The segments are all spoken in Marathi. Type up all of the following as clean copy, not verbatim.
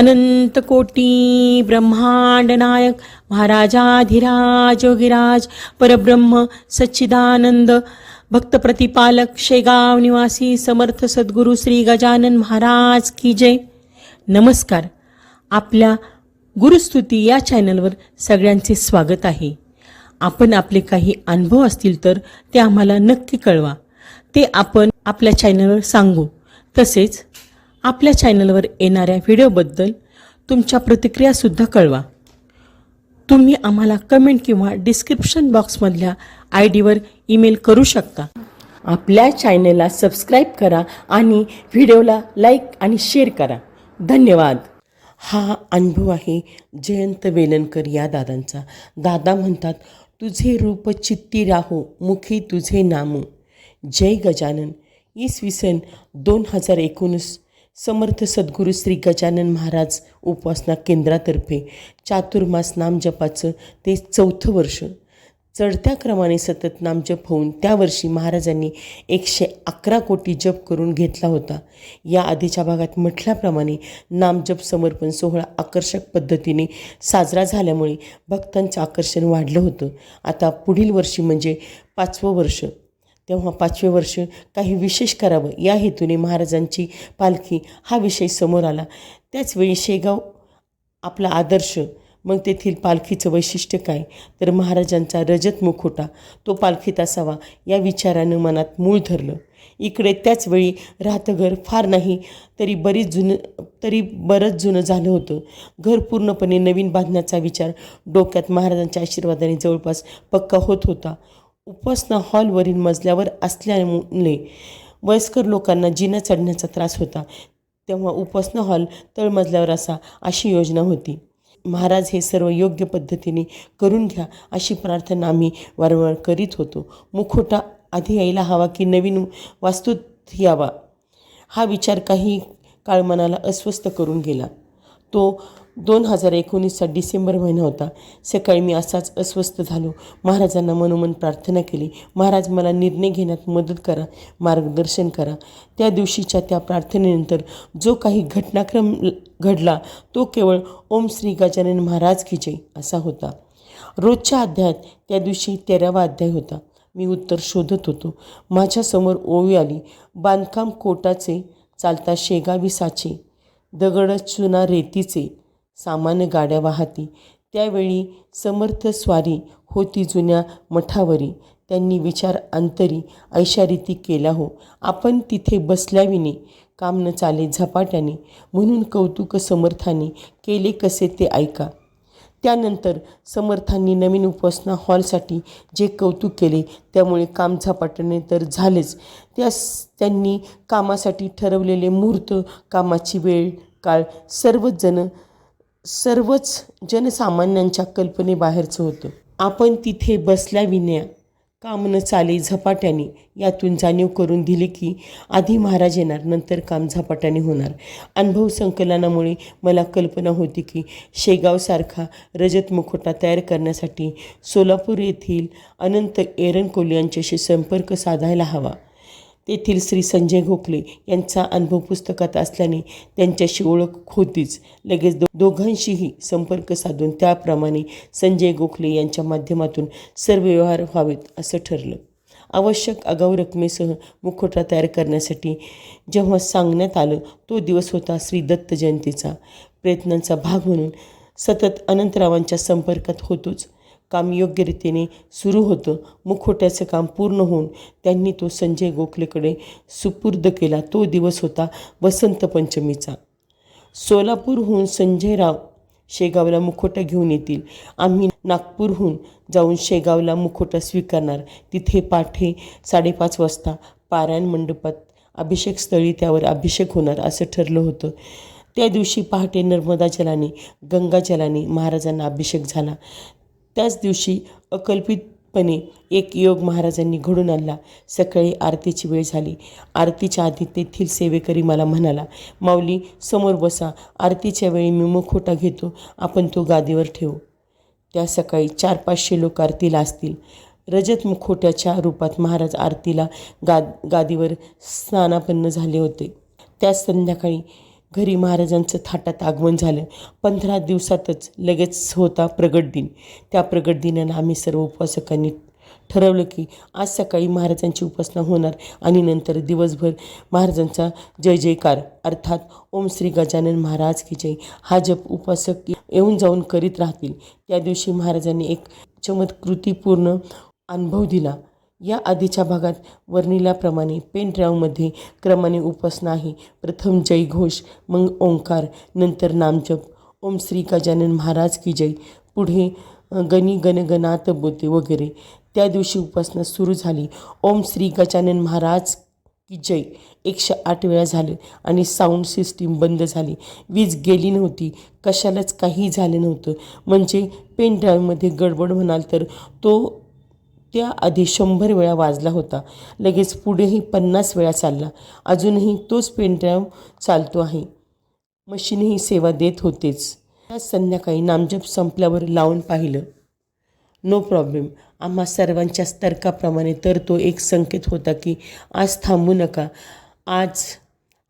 अनंत कोटी ब्रह्मांड नायक महाराजाधिराज योगीराज परब्रह्म सच्चिदानंद भक्त प्रतिपालक शेगाव निवासी समर्थ सद्गुरू श्री गजानन महाराज की जय. नमस्कार. आपल्या गुरुस्तुती या चॅनलवर सगळ्यांचे स्वागत आहे. आपण आपले काही अनुभव असतील तर ते आम्हाला नक्की कळवा. ते आपण आपल्या चॅनलवर सांगू. तसेच आपल्या चॅनलवर येणाऱ्या व्हिडिओबद्दल तुमच्या प्रतिक्रियासुद्धा कळवा. तुम्ही आम्हाला कमेंट किंवा डिस्क्रिप्शन बॉक्समधल्या ID वर ईमेल करू शकता. आपल्या चॅनलला सबस्क्राईब करा आणि व्हिडिओला लाईक आणि शेअर करा. धन्यवाद. हा अनुभव आहे जयंत वेलणकर या दादांचा. दादा म्हणतात, तुझे रूप चित्ती राहो मुखी तुझे नामू. जय गजानन. इसवी सन 2019 समर्थ सद्गुरू श्री गजानन महाराज उपासना केंद्रातर्फे चातुर्मास नामजपाचं ते 4थं वर्ष. चढत्या क्रमाने सतत नामजप होऊन त्या वर्षी महाराजांनी 111 कोटी जप करून घेतला होता. या आधीच्या भागात म्हटल्याप्रमाणे नामजप समर्पण सोहळा आकर्षक पद्धतीने साजरा झाल्यामुळे भक्तांचं आकर्षण वाढलं होतं. आता पुढील वर्षी म्हणजे 5वं वर्ष. तेव्हा 5वे वर्ष काही विशेष करावं या हेतूने महाराजांची पालखी हा विषय समोर आला. त्याचवेळी शेगाव आपला आदर्श. मग तेथील पालखीचं वैशिष्ट्य काय, तर महाराजांचा रजत मुखोटा तो पालखीत असावा या विचारानं मनात मूळ धरलं. इकडे त्याचवेळी राहतं घर फार नाही तरी बरंच जुनं झालं होतं. घर पूर्णपणे नवीन बांधण्याचा विचार डोक्यात महाराजांच्या आशीर्वादाने जवळपास पक्का होत होता. उपासना हॉलवरील मजल्यावर असल्यामुळे वयस्कर लोकांना जिना चढण्याचा त्रास होता. तेव्हा उपासना हॉल तळमजल्यावर अशी योजना होती. महाराज हे सर्व योग्य पद्धतीने करून घ्या अशी प्रार्थना आम्ही वारंवार करीत होतो. मुखोटा आधी यायला हवा की नवीन वास्तूत यावा हा विचार काही काळ मनाला अस्वस्थ करून गेला. तो 2019चा डिसेंबर महिना होता. सकाळी मी असाच अस्वस्थ झालो. महाराजांना मनोमन प्रार्थना केली, महाराज मला निर्णय घेण्यात मदत करा, मार्गदर्शन करा. त्या दिवशीच्या त्या प्रार्थनेनंतर जो काही घटनाक्रम घडला तो केवळ ओम श्री गजानन महाराज की जय असा होता. रोजच्या अध्यायात त्या दिवशी 13वा अध्याय होता. मी उत्तर शोधत होतो. माझ्यासमोर ओवी आली. बांधकाम कोटाचे, चालता शेगावी साचे, दगड चुना रेतीचे, सामान्य गाड्या वाहती. त्यावेळी समर्थ स्वारी होती जुन्या मठावरी. त्यांनी विचार अंतरी ऐशा रीती केला हो. आपण तिथे बसल्याविने काम न चाले झपाट्याने. म्हणून कौतुक समर्थांनी केले कसे ते ऐका. त्यानंतर समर्थांनी नवीन उपासना हॉलसाठी जे कौतुक केले त्यामुळे काम झपाट्याने तर झालेच. त्यांनी कामासाठी ठरवलेले मुहूर्त, कामाची वेळ, काळ सर्वच जनसामान्यांच्या कल्पनेबाहेरचं होतं. आपण तिथे बसल्याविना काम न चाले झपाट्याने यातून जाणीव करून दिली की आधी महाराज येणार, नंतर काम झपाट्याने होणार. अनुभव संकलनामुळे मला कल्पना होती की शेगावसारखा रजत मुखोटा तयार करण्यासाठी सोलापूर येथील अनंत एरनकोली यांच्याशी संपर्क साधायला हवा. तेथील श्री संजय गोखले यांचा अनुभव पुस्तकात असल्याने त्यांच्याशी ओळख होतीच. लगेच दोघांशीही संपर्क साधून त्याप्रमाणे संजय गोखले यांच्या माध्यमातून सर्व व्यवहार व्हावेत असं ठरलं. आवश्यक आगाऊ रकमेसह मुखोटा तयार करण्यासाठी जेव्हा सांगण्यात आलं तो दिवस होता श्री दत्त जयंतीचा. प्रयत्नांचा भाग म्हणून सतत अनंतरावांच्या संपर्कात होतोच. काम योग्य रीतीने सुरू होतं. मुखोट्याचं काम पूर्ण होऊन त्यांनी तो संजय गोखलेकडे सुपूर्द केला. तो दिवस होता वसंत पंचमीचा. सोलापूरहून संजयराव शेगावला मुखोटा घेऊन येतील. आम्ही नागपूरहून जाऊन शेगावला मुखोटा स्वीकारणार. तिथे पहाटे 5:30 वाजता पारायण मंडपात अभिषेक स्थळी त्यावर अभिषेक होणार असं ठरलं होतं. त्या दिवशी पहाटे नर्मदा जलाने, गंगा जलाने महाराजांना अभिषेक झाला. त्याच दिवशी अकल्पितपणे एक योग महाराजांनी घडून आणला. सकाळी आरतीची वेळ झाली. आरतीच्या आधी तेथील सेवेकरी मला म्हणाला, माऊली समोर बसा, आरतीच्या वेळी मी मुखोटा घेतो, आपण तो गादीवर ठेवू. त्या सकाळी 400-500 लोक आरतीला असतील. रजत मुखोट्याच्या रूपात महाराज आरतीला गादीवर स्नानापन्न झाले होते. त्याच संध्याकाळी घरी महाराजांचं थाटात आगमन झालं. 15 दिवसातच लगेच होता प्रगट दिन. त्या प्रगट दिनाला आम्ही सर्व उपासकांनी ठरवलं की आज सकाळी महाराजांची उपासना होणार आणि नंतर दिवसभर महाराजांचा जय जयकार अर्थात ओम श्री गजानन महाराज की जय हा जप उपासक येऊन जाऊन करीत राहतील. त्या दिवशी महाराजांनी एक चमत्कृतीपूर्ण अनुभव दिला. या आधीच्या भागात वर्णिल्याप्रमाणे पेन ड्राईव्हमध्ये क्रमाने उपासना आहे. प्रथम जयघोष, मग ओंकार, नंतर नामजप ओम श्री गजानन महाराज की जय, पुढे गणी गणगणात बोते वगैरे. त्या दिवशी उपासना सुरू झाली. ओम श्री गजानन महाराज की जय 108 वेळा झालं आणि साऊंड सिस्टीम बंद झाली. वीज गेली नव्हती, कशालाच काही झालं नव्हतं. म्हणजे पेन ड्राईव्हमध्ये गडबड म्हणाल तर तो त्याआधी 100 वेळा वाजला होता. लगेच पुढेही 50 वेळा चालला. अजूनही तोच पेन ड्राईव्ह चालतो आहे. मशीनही सेवा देत होतेच. त्या संध्याकाळी नामजप संपल्यावर लावून पाहिलं. No problem. आम्हा सर्वांच्याच तर्काप्रमाणे तर तो एक संकेत होता की आज थांबू नका, आज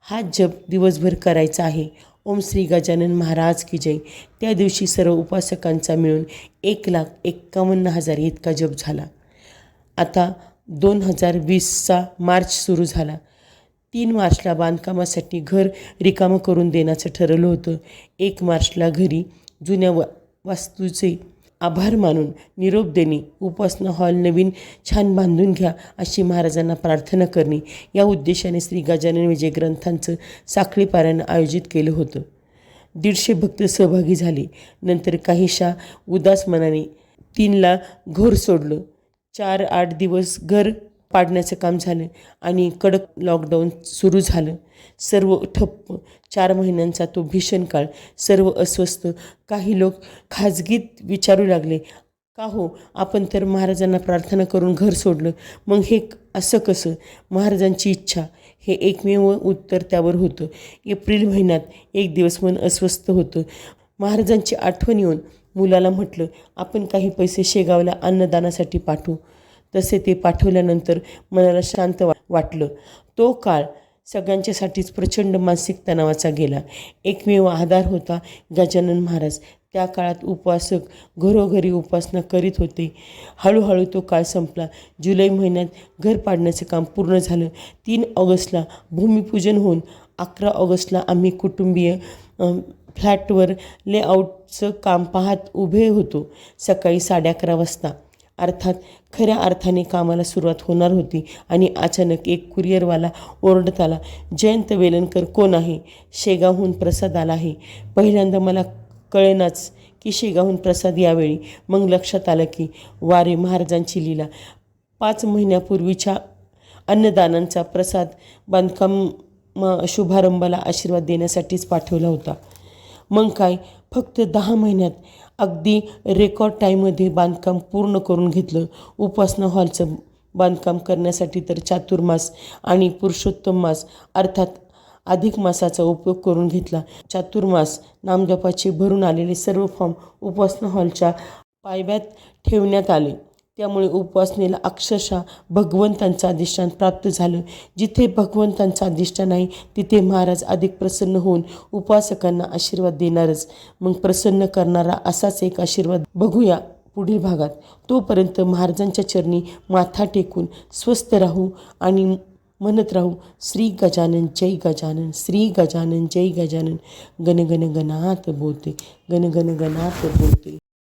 हा जप दिवसभर करायचा आहे. ओम श्री गजानन महाराज की जय. त्या दिवशी सर्व उपासकांचा मिळून 1,51,000 इतका जप झाला. आता 2020चा मार्च सुरू झाला. 3 मार्चला बांधकामासाठी घर रिकामं करून देण्याचं ठरवलं होतं. 1 मार्चला घरी जुन्या वास्तूचे आभार मानून निरोप देणे, उपासना हॉल नवीन छान बांधून घ्या अशी महाराजांना प्रार्थना करणे या उद्देशाने श्री गजानन विजय ग्रंथांचं साखळी पारायण आयोजित केलं होतं. 150 भक्त सहभागी झाले. नंतर काहीशा उदास मनाने 3ला घर सोडलं. 4-8 दिवस घर पाडण्याचं काम झालं आणि कडक लॉकडाऊन सुरू झालं. सर्व ठप्प. 4 महिन्यांचा तो भीषण काळ. सर्व अस्वस्थ. काही लोक खाजगीत विचारू लागले, का हो, आपण तर महाराजांना प्रार्थना करून घर सोडलं, मग हे असं कसं? महाराजांची इच्छा हे एकमेव उत्तर त्यावर होतं. एप्रिल महिन्यात एक दिवस मन अस्वस्थ होतं. महाराजांची आठवण येऊन मुलाला म्हटलं, आपण काही पैसे शेगावला अन्नदानासाठी पाठवू. तसे ते पाठवल्यानंतर मनाला शांत वाटलं. तो काळ सगळ्यांच्यासाठीच प्रचंड मानसिक तणावाचा गेला. एकमेव आधार होता गजानन महाराज. त्या काळात उपासक घरोघरी उपासना करीत होते. हळूहळू तो काळ संपला. जुलै महिन्यात घर पाडण्याचं काम पूर्ण झालं. 3 ऑगस्टला भूमिपूजन होऊन 11 ऑगस्टला आम्ही कुटुंबीय फ्लॅटवर लेआउटचं काम पाहत उभे होतो. सकाळी 11:30 वाजता अर्थात खऱ्या अर्थाने कामाला सुरुवात होणार होती आणि अचानक एक कुरिअरवाला ओरडत आला, जयंत वेलणकर कोण आहे? शेगावहून प्रसाद आला आहे. पहिल्यांदा मला कळेनाच की शेगावहून प्रसाद यावेळी. मग लक्षात आलं की वारे महाराजांची लीला. 5 महिन्यापूर्वीच्या अन्नदानांचा प्रसाद बांधकाम शुभारंभाला आशीर्वाद देण्यासाठीच पाठवला होता. मग काय, फक्त 10 महिन्यात अगदी रेकॉर्ड टाईममध्ये बांधकाम पूर्ण करून घेतलं. उपासना हॉलचं बांधकाम करण्यासाठी तर चातुर्मास आणि पुरुषोत्तम मास अर्थात अधिक मासाचा उपयोग करून घेतला. चातुर्मास नामजपाचे भरून आलेले सर्व फॉर्म उपासना हॉलच्या पायव्यात ठेवण्यात आले. त्यामुळे उपासनेला अक्षरशः भगवंतांचं अधिष्ठान प्राप्त झालं. जिथे भगवंतांचं अधिष्ठान आहे तिथे महाराज अधिक प्रसन्न होऊन उपासकांना आशीर्वाद देणारच. मग प्रसन्न करणारा असाच एक आशीर्वाद बघूया पुढील भागात. तोपर्यंत महाराजांच्या चरणी माथा टेकून स्वस्थ राहू आणि म्हणत राहू, श्री गजानन जय गजानन, श्री गजानन जय गजानन, गण गण गणात बोलते, गण गण गणात बोलते.